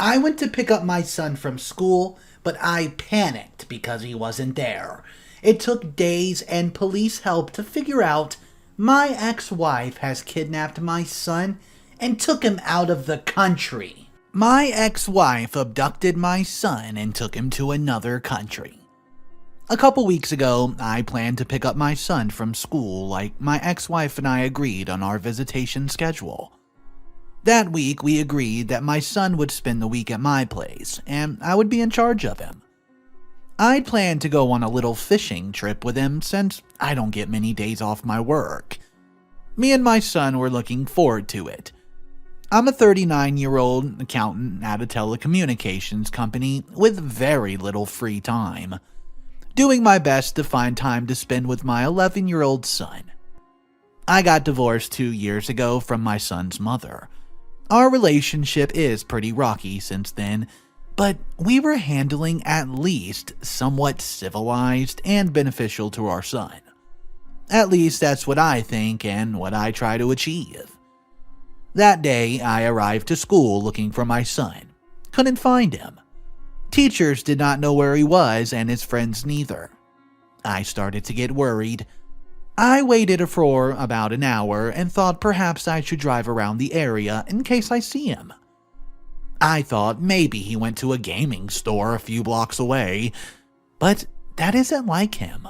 I went to pick up my son from school, but I panicked because he wasn't there. It took days and police help to figure out my ex-wife has kidnapped my son and took him out of the country. My ex-wife abducted my son and took him to another country. A couple weeks ago, I planned to pick up my son from school like my ex-wife and I agreed on our visitation schedule. That week, we agreed that my son would spend the week at my place, and I would be in charge of him. I'd planned to go on a little fishing trip with him since I don't get many days off my work. Me and my son were looking forward to it. I'm a 39-year-old accountant at a telecommunications company with very little free time, doing my best to find time to spend with my 11-year-old son. I got divorced 2 years ago from my son's mother. Our relationship is pretty rocky since then, but we were handling at least somewhat civilized and beneficial to our son. At least that's what I think and what I try to achieve. That day, I arrived to school looking for my son. Couldn't find him. Teachers did not know where he was and his friends neither. I started to get worried. I waited for about an hour and thought perhaps I should drive around the area in case I see him. I thought maybe he went to a gaming store a few blocks away, but that isn't like him.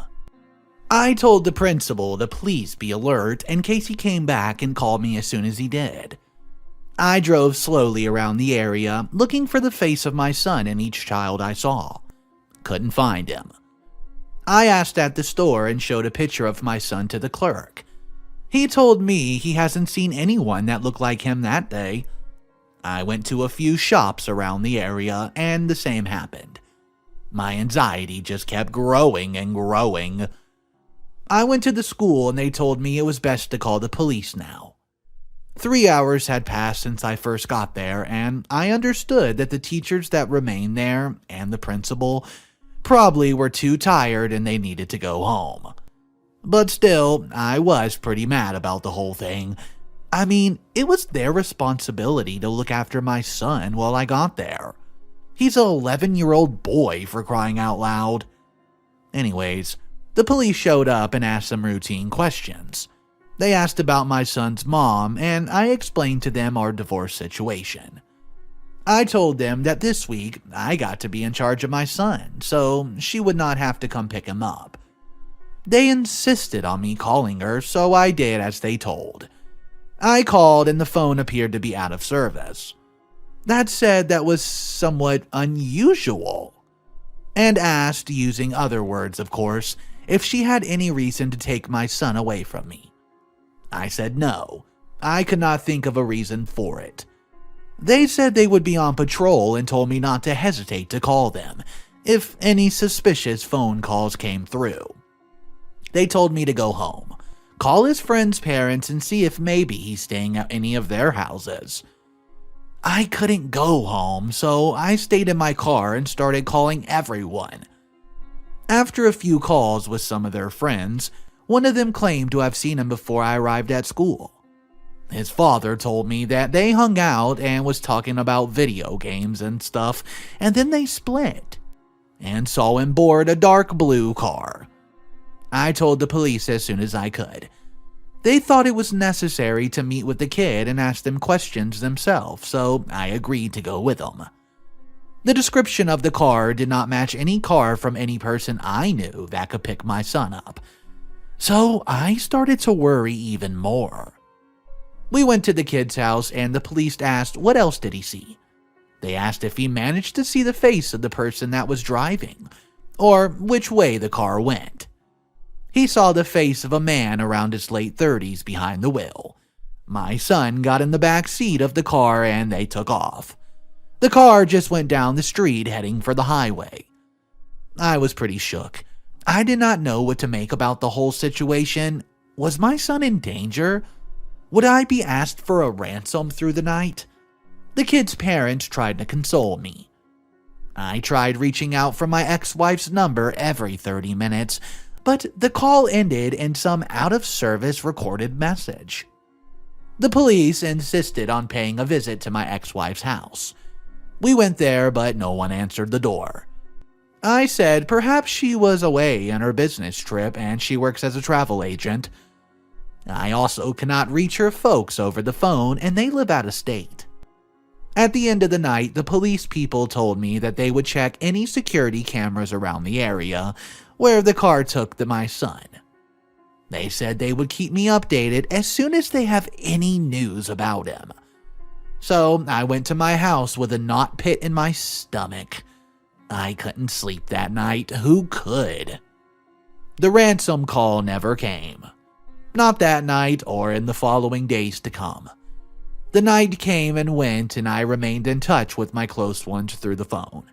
I told the principal to please be alert in case he came back and called me as soon as he did. I drove slowly around the area, looking for the face of my son in each child I saw. Couldn't find him. I asked at the store and showed a picture of my son to the clerk. He told me he hasn't seen anyone that looked like him that day. I went to a few shops around the area and the same happened. My anxiety just kept growing and growing. I went to the school and they told me it was best to call the police now. 3 hours had passed since I first got there, and I understood that the teachers that remained there and the principal probably were too tired and they needed to go home. But still, I was pretty mad about the whole thing. I mean, it was their responsibility to look after my son while I got there. He's an 11-year-old boy, for crying out loud. Anyways, the police showed up and asked some routine questions. They asked about my son's mom, and I explained to them our divorce situation. I told them that this week I got to be in charge of my son, so she would not have to come pick him up. They insisted on me calling her, so I did as they told. I called and the phone appeared to be out of service. That said, that was somewhat unusual. And asked, using other words of course, if she had any reason to take my son away from me. I said no. I could not think of a reason for it. They said they would be on patrol and told me not to hesitate to call them if any suspicious phone calls came through. They told me to go home, call his friend's parents and see if maybe he's staying at any of their houses. I couldn't go home, so I stayed in my car and started calling everyone. After a few calls with some of their friends, one of them claimed to have seen him before I arrived at school. His father told me that they hung out and was talking about video games and stuff, and then they split, and saw him board a dark blue car. I told the police as soon as I could. They thought it was necessary to meet with the kid and ask them questions themselves, so I agreed to go with them. The description of the car did not match any car from any person I knew that could pick my son up, so I started to worry even more. We went to the kid's house and the police asked what else did he see. They asked if he managed to see the face of the person that was driving, or which way the car went. He saw the face of a man around his late 30s behind the wheel. My son got in the back seat of the car and they took off. The car just went down the street heading for the highway. I was pretty shook. I did not know what to make about the whole situation. Was my son in danger? Would I be asked for a ransom through the night? The kid's parents tried to console me. I tried reaching out for my ex-wife's number every 30 minutes, but the call ended in some out-of-service recorded message. The police insisted on paying a visit to my ex-wife's house. We went there, but no one answered the door. I said perhaps she was away on her business trip and she works as a travel agent. I also cannot reach her folks over the phone and they live out of state. At the end of the night, the police people told me that they would check any security cameras around the area where the car took my son. They said they would keep me updated as soon as they have any news about him. So I went to my house with a knot pit in my stomach. I couldn't sleep that night. Who could? The ransom call never came. Not that night or in the following days to come. The night came and went, and I remained in touch with my close ones through the phone.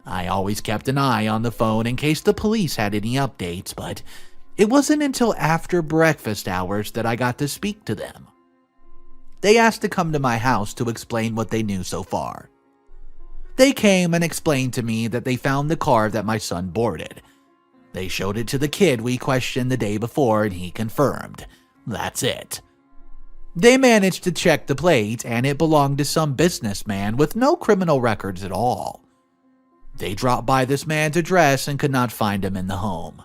I always kept an eye on the phone in case the police had any updates, but it wasn't until after breakfast hours that I got to speak to them. They asked to come to my house to explain what they knew so far. They came and explained to me that they found the car that my son boarded. They showed it to the kid we questioned the day before, and he confirmed. That's it. They managed to check the plate, and it belonged to some businessman with no criminal records at all. They dropped by this man's address and could not find him in the home.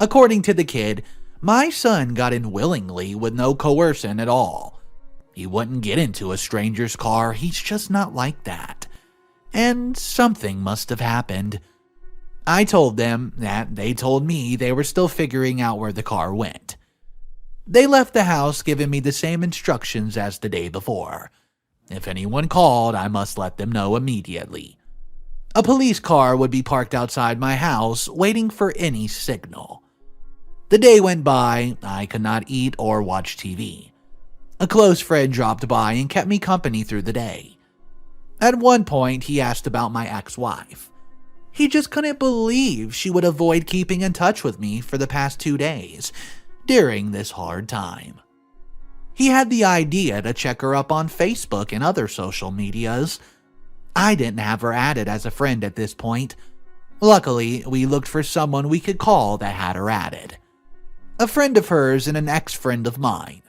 According to the kid, my son got in willingly with no coercion at all. He wouldn't get into a stranger's car, he's just not like that. And something must have happened. I told them that they told me they were still figuring out where the car went. They left the house giving me the same instructions as the day before. If anyone called, I must let them know immediately. A police car would be parked outside my house, waiting for any signal. The day went by, I could not eat or watch TV. A close friend dropped by and kept me company through the day. At one point, he asked about my ex-wife. He just couldn't believe she would avoid keeping in touch with me for the past 2 days, during this hard time. He had the idea to check her up on Facebook and other social medias. I didn't have her added as a friend at this point. Luckily, we looked for someone we could call that had her added. A friend of hers and an ex-friend of mine.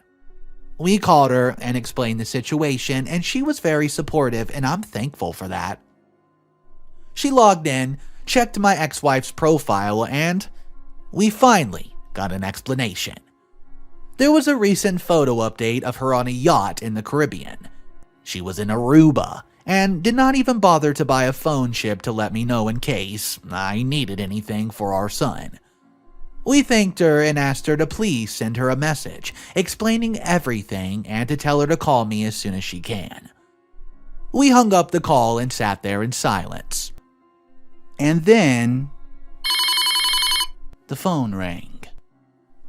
We called her and explained the situation, and she was very supportive, and I'm thankful for that. She logged in, checked my ex-wife's profile, and we finally got an explanation. There was a recent photo update of her on a yacht in the Caribbean. She was in Aruba and did not even bother to buy a phone chip to let me know in case I needed anything for our son. We thanked her and asked her to please send her a message explaining everything and to tell her to call me as soon as she can. We hung up the call and sat there in silence. And then the phone rang.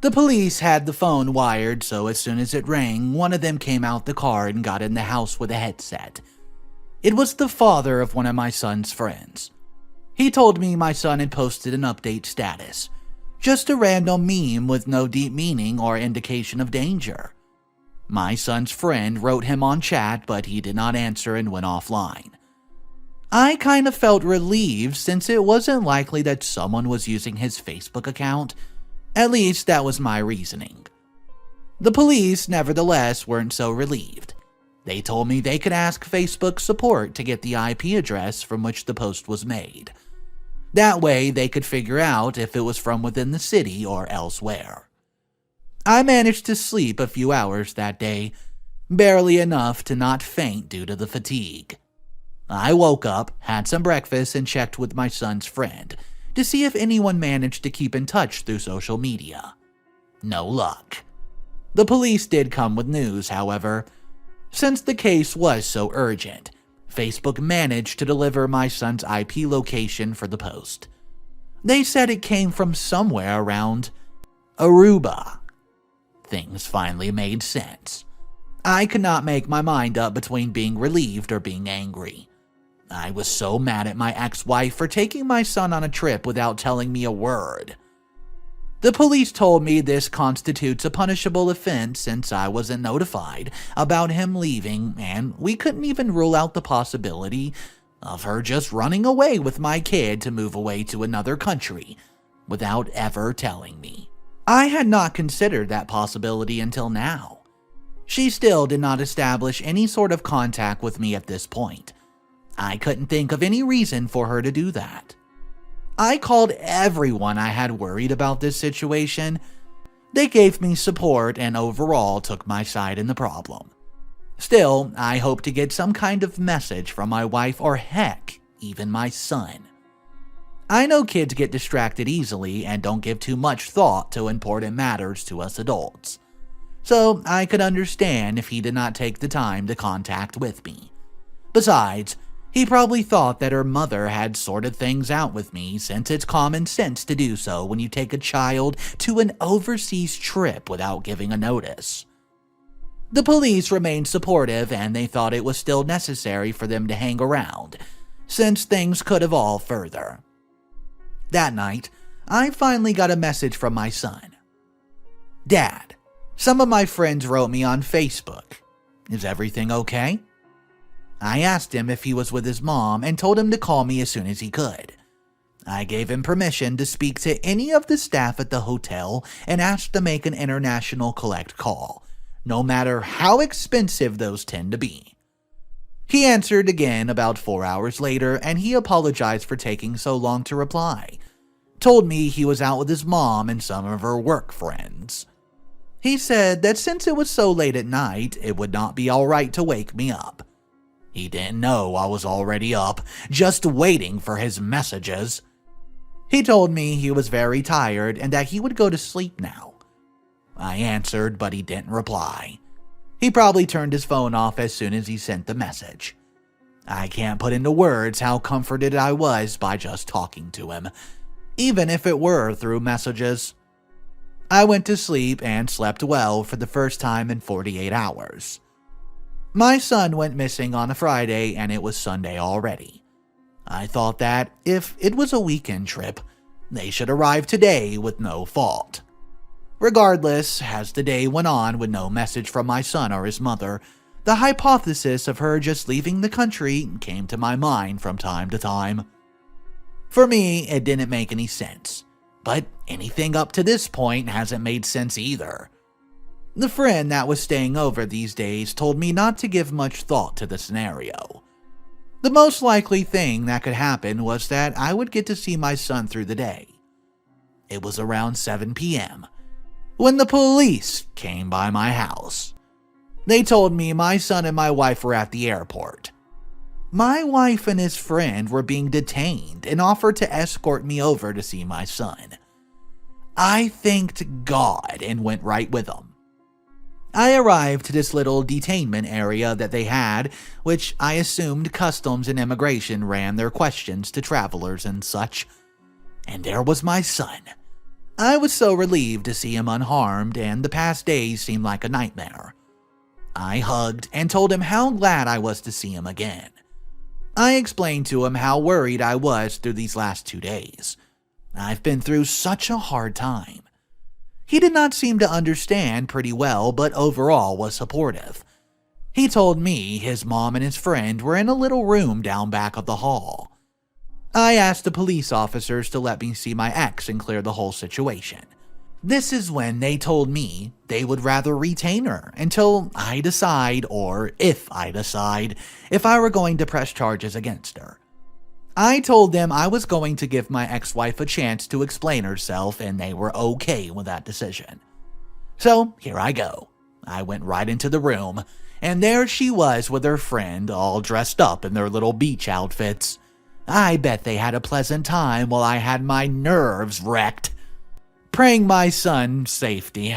The police had the phone wired, so as soon as it rang, one of them came out the car and got in the house with a headset. It was the father of one of my son's friends. He told me my son had posted an update status. Just a random meme with no deep meaning or indication of danger. My son's friend wrote him on chat, but he did not answer and went offline. I kind of felt relieved since it wasn't likely that someone was using his Facebook account. At least that was my reasoning. The police, nevertheless, weren't so relieved. They told me they could ask Facebook support to get the IP address from which the post was made. That way, they could figure out if it was from within the city or elsewhere. I managed to sleep a few hours that day, barely enough to not faint due to the fatigue. I woke up, had some breakfast, and checked with my son's friend to see if anyone managed to keep in touch through social media. No luck. The police did come with news, however. Since the case was so urgent, Facebook managed to deliver my son's IP location for the post. They said it came from somewhere around Aruba. Things finally made sense. I could not make my mind up between being relieved or being angry. I was so mad at my ex-wife for taking my son on a trip without telling me a word. The police told me this constitutes a punishable offense since I wasn't notified about him leaving, and we couldn't even rule out the possibility of her just running away with my kid to move away to another country without ever telling me. I had not considered that possibility until now. She still did not establish any sort of contact with me at this point. I couldn't think of any reason for her to do that. I called everyone I had worried about this situation. They gave me support and overall took my side in the problem. Still, I hope to get some kind of message from my wife or heck, even my son. I know kids get distracted easily and don't give too much thought to important matters to us adults. So I could understand if he did not take the time to contact with me. Besides, he probably thought that her mother had sorted things out with me, since it's common sense to do so when you take a child to an overseas trip without giving a notice. The police remained supportive and they thought it was still necessary for them to hang around, since things could evolve further. That night, I finally got a message from my son. "Dad, some of my friends wrote me on Facebook. Is everything okay?" I asked him if he was with his mom and told him to call me as soon as he could. I gave him permission to speak to any of the staff at the hotel and asked to make an international collect call, no matter how expensive those tend to be. He answered again about 4 hours later, and he apologized for taking so long to reply. Told me he was out with his mom and some of her work friends. He said that since it was so late at night, it would not be alright to wake me up. He didn't know I was already up, just waiting for his messages. He told me he was very tired and that he would go to sleep now. I answered, but he didn't reply. He probably turned his phone off as soon as he sent the message. I can't put into words how comforted I was by just talking to him, even if it were through messages. I went to sleep and slept well for the first time in 48 hours. My son went missing on a Friday and it was Sunday already. I thought that if it was a weekend trip, they should arrive today with no fault. Regardless, as the day went on with no message from my son or his mother, the hypothesis of her just leaving the country came to my mind from time to time. For me, it didn't make any sense, but anything up to this point hasn't made sense either. The friend that was staying over these days told me not to give much thought to the scenario. The most likely thing that could happen was that I would get to see my son through the day. It was around 7 p.m. when the police came by my house. They told me my son and my wife were at the airport. My wife and his friend were being detained and offered to escort me over to see my son. I thanked God and went right with them. I arrived to this little detainment area that they had, which I assumed Customs and Immigration ran their questions to travelers and such. And there was my son. I was so relieved to see him unharmed, and the past days seemed like a nightmare. I hugged and told him how glad I was to see him again. I explained to him how worried I was through these last 2 days. I've been through such a hard time. He did not seem to understand pretty well, but overall was supportive. He told me his mom and his friend were in a little room down back of the hall. I asked the police officers to let me see my ex and clear the whole situation. This is when they told me they would rather retain her until I decide, or if I decide, if I were going to press charges against her. I told them I was going to give my ex-wife a chance to explain herself, and they were okay with that decision. So here I go. I went right into the room, and there she was with her friend, all dressed up in their little beach outfits. I bet they had a pleasant time while I had my nerves wrecked. Praying my son's safety.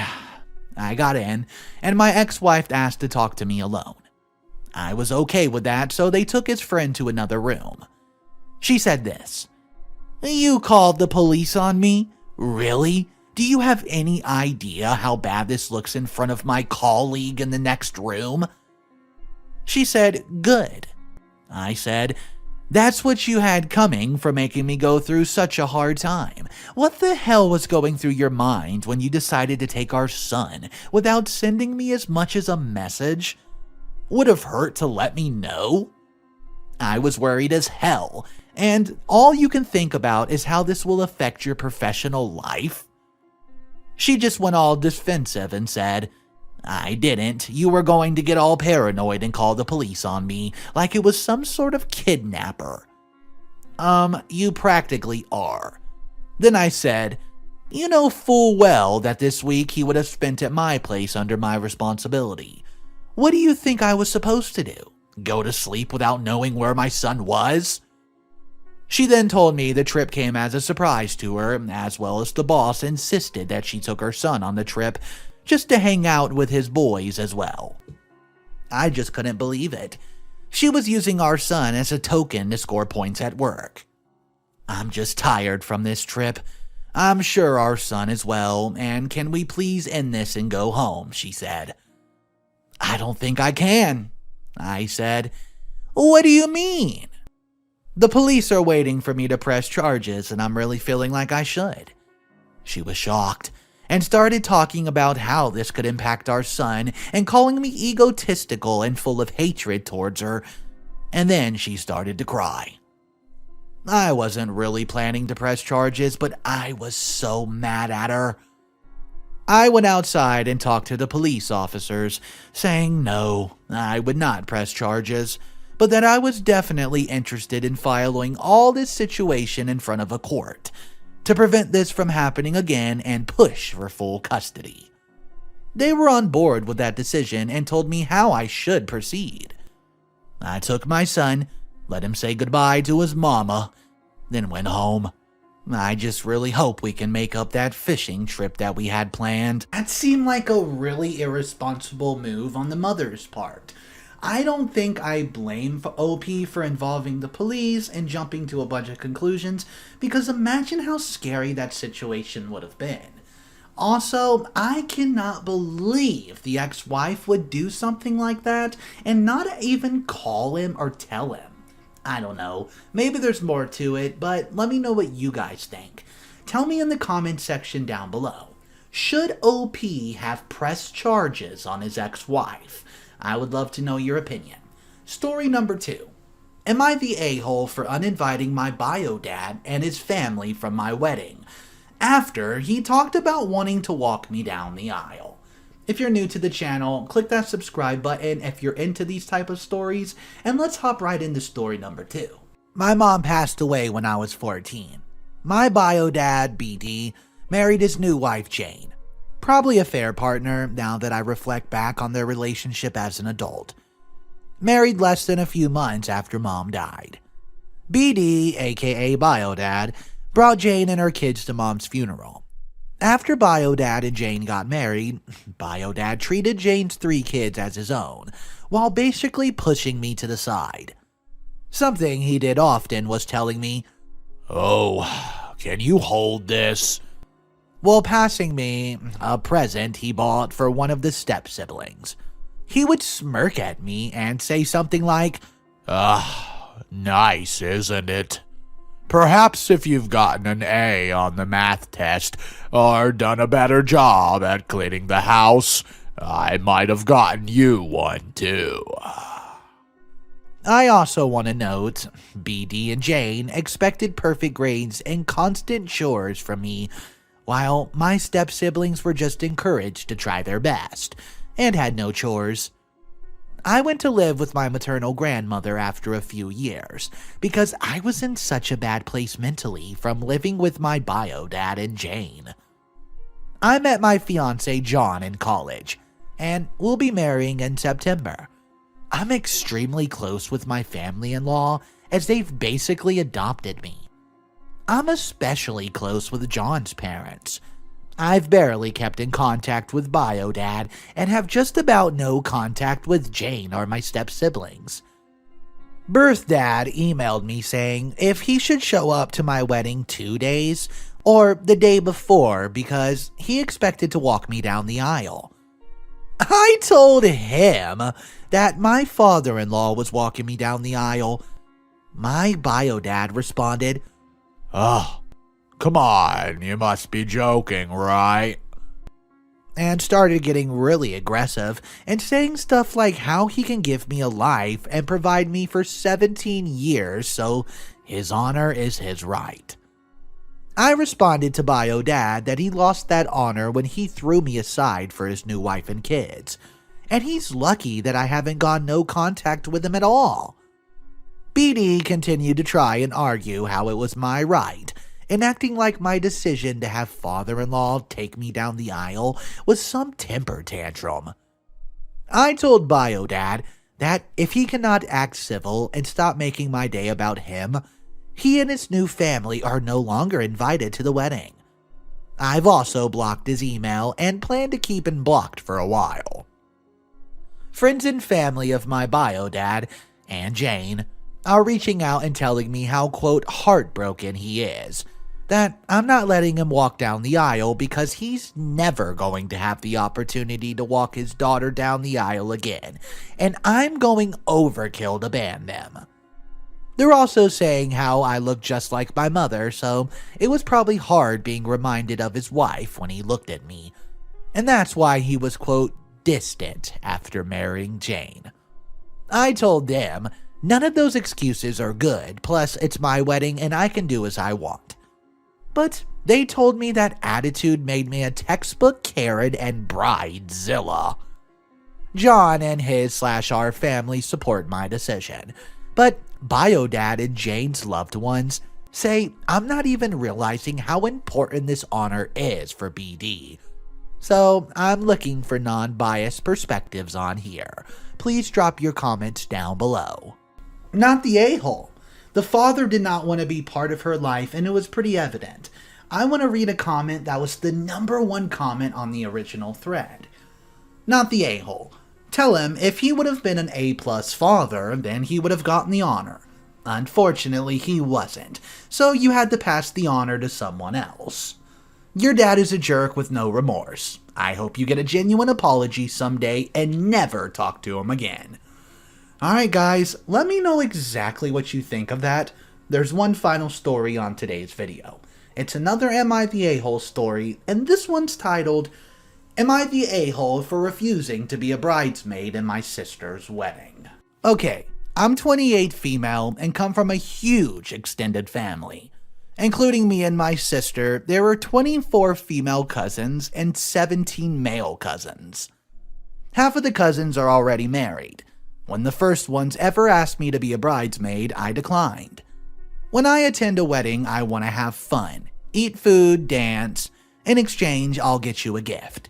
I got in, and my ex-wife asked to talk to me alone. I was okay with that, so they took his friend to another room. She said this: "You called the police on me? Really? Do you have any idea how bad this looks in front of my colleague in the next room?" She said, "Good." I said, "That's what you had coming for making me go through such a hard time. What the hell was going through your mind when you decided to take our son without sending me as much as a message? Would have hurt to let me know?" I was worried as hell, and all you can think about is how this will affect your professional life. She just went all defensive and said, I didn't. You were going to get all paranoid and call the police on me, like it was some sort of kidnapper. You practically are. Then I said, you know full well that this week he would have spent at my place under my responsibility. What do you think I was supposed to do? Go to sleep without knowing where my son was? She then told me the trip came as a surprise to her, as well as the boss insisted that she took her son on the trip just to hang out with his boys as well. I just couldn't believe it. She was using our son as a token to score points at work. I'm just tired from this trip. I'm sure our son is well, and can we please end this and go home, she said. I don't think I can, I said. What do you mean? The police are waiting for me to press charges, and I'm really feeling like I should. She was shocked and started talking about how this could impact our son and calling me egotistical and full of hatred towards her, and then she started to cry. I wasn't really planning to press charges, but I was so mad at her. I went outside and talked to the police officers, saying no, I would not press charges, but that I was definitely interested in filing all this situation in front of a court to prevent this from happening again and push for full custody. They were on board with that decision and told me how I should proceed. I took my son, let him say goodbye to his mama, then went home. I just really hope we can make up that fishing trip that we had planned. That seemed like a really irresponsible move on the mother's part. I don't think I blame OP for involving the police and jumping to a bunch of conclusions, because imagine how scary that situation would have been. Also, I cannot believe the ex-wife would do something like that and not even call him or tell him. I don't know, maybe there's more to it, but let me know what you guys think. Tell me in the comments section down below. Should OP have pressed charges on his ex-wife? I would love to know your opinion. Story number 2. Am I the a-hole for uninviting my bio dad and his family from my wedding after he talked about wanting to walk me down the aisle? If you're new to the channel, click that subscribe button if you're into these type of stories, and let's hop right into story number 2. My mom passed away when I was 14. My bio dad, BD, married his new wife, Jane. Probably a fair partner now that I reflect back on their relationship as an adult. Married less than a few months after mom died. BD, aka bio dad, brought Jane and her kids to mom's funeral. After bio dad and Jane got married, bio dad treated Jane's 3 kids as his own, while basically pushing me to the side. Something he did often was telling me, "Oh, can you hold this?" while passing me a present he bought for one of the step-siblings. He would smirk at me and say something like, nice, isn't it? Perhaps if you've gotten an A on the math test or done a better job at cleaning the house, I might have gotten you one too. I also want to note, BD and Jane expected perfect grades and constant chores from me, while my step-siblings were just encouraged to try their best, and had no chores. I went to live with my maternal grandmother after a few years, because I was in such a bad place mentally from living with my bio dad and Jane. I met my fiancé John in college, and we'll be marrying in September. I'm extremely close with my family-in-law, as they've basically adopted me. I'm especially close with John's parents. I've barely kept in contact with bio dad and have just about no contact with Jane or my step-siblings. Birth dad emailed me saying if he should show up to my wedding 2 days or the day before because he expected to walk me down the aisle. I told him that my father-in-law was walking me down the aisle. My bio dad responded, "Oh, come on, you must be joking, right?" and started getting really aggressive and saying stuff like how he can give me a life and provide me for 17 years, so his honor is his right. I responded to Bio Dad that he lost that honor when he threw me aside for his new wife and kids, and he's lucky that I haven't gone no contact with him at all. BD continued to try and argue how it was my right, and acting like my decision to have father-in-law take me down the aisle was some temper tantrum. I told Bio Dad that if he cannot act civil and stop making my day about him, he and his new family are no longer invited to the wedding. I've also blocked his email and plan to keep him blocked for a while. Friends and family of my Bio Dad and Jane are reaching out and telling me how, quote, heartbroken he is, that I'm not letting him walk down the aisle because he's never going to have the opportunity to walk his daughter down the aisle again, and I'm going overkill to ban them. They're also saying how I look just like my mother, so it was probably hard being reminded of his wife when he looked at me, and that's why he was, quote, distant after marrying Jane. I told them none of those excuses are good, plus it's my wedding and I can do as I want. But they told me that attitude made me a textbook Karen and bridezilla. John and his/our family support my decision, but Bio Dad and Jane's loved ones say I'm not even realizing how important this honor is for BD. So I'm looking for non-biased perspectives on here. Please drop your comments down below. Not the a-hole. The father did not want to be part of her life, and it was pretty evident. I want to read a comment that was the #1 comment on the original thread. Not the a-hole. Tell him if he would have been an A+ father, then he would have gotten the honor. Unfortunately, he wasn't, so you had to pass the honor to someone else. Your dad is a jerk with no remorse. I hope you get a genuine apology someday and never talk to him again. Alright guys, let me know exactly what you think of that. There's one final story on today's video. It's another Am I the A-hole story, and this one's titled, Am I the A-hole for refusing to be a bridesmaid in my sister's wedding? Okay, I'm 28 female and come from a huge extended family. Including me and my sister, there were 24 female cousins and 17 male cousins. Half of the cousins are already married. When the first ones ever asked me to be a bridesmaid, I declined. When I attend a wedding, I want to have fun, eat food, dance. In exchange, I'll get you a gift.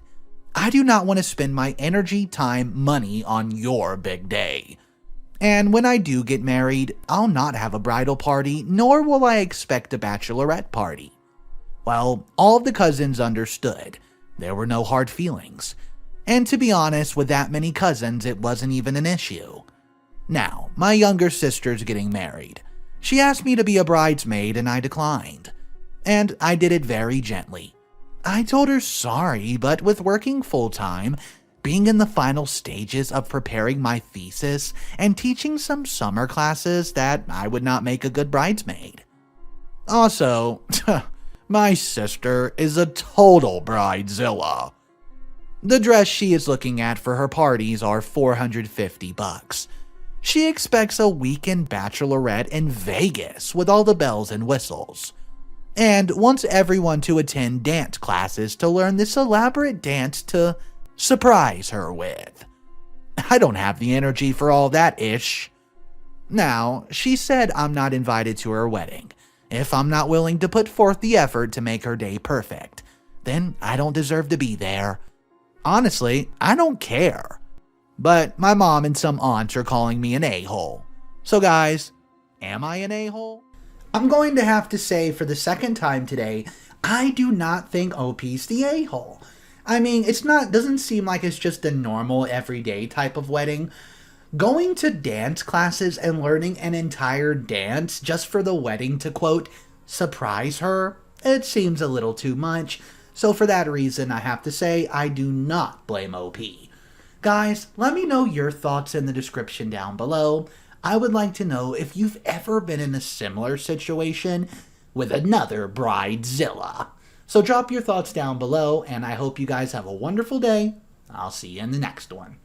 I do not want to spend my energy, time, money on your big day. And when I do get married, I'll not have a bridal party, nor will I expect a bachelorette party. Well, all of the cousins understood. There were no hard feelings. And to be honest, with that many cousins, it wasn't even an issue. Now, my younger sister's getting married. She asked me to be a bridesmaid and I declined. And I did it very gently. I told her sorry, but with working full-time, being in the final stages of preparing my thesis, and teaching some summer classes, that I would not make a good bridesmaid. Also, my sister is a total bridezilla. The dress she is looking at for her parties are $450. She expects a weekend bachelorette in Vegas with all the bells and whistles, and wants everyone to attend dance classes to learn this elaborate dance to surprise her with. I don't have the energy for all that ish. Now, she said I'm not invited to her wedding. If I'm not willing to put forth the effort to make her day perfect, then I don't deserve to be there. Honestly, I don't care. But my mom and some aunts are calling me an a-hole. So guys, am I an a-hole? I'm going to have to say for the second time today, I do not think OP's the a-hole. I mean, doesn't seem like it's just a normal everyday type of wedding. Going to dance classes and learning an entire dance just for the wedding to, quote, surprise her, it seems a little too much. So for that reason, I have to say I do not blame OP. Guys, let me know your thoughts in the description down below. I would like to know if you've ever been in a similar situation with another bridezilla. So drop your thoughts down below, and I hope you guys have a wonderful day. I'll see you in the next one.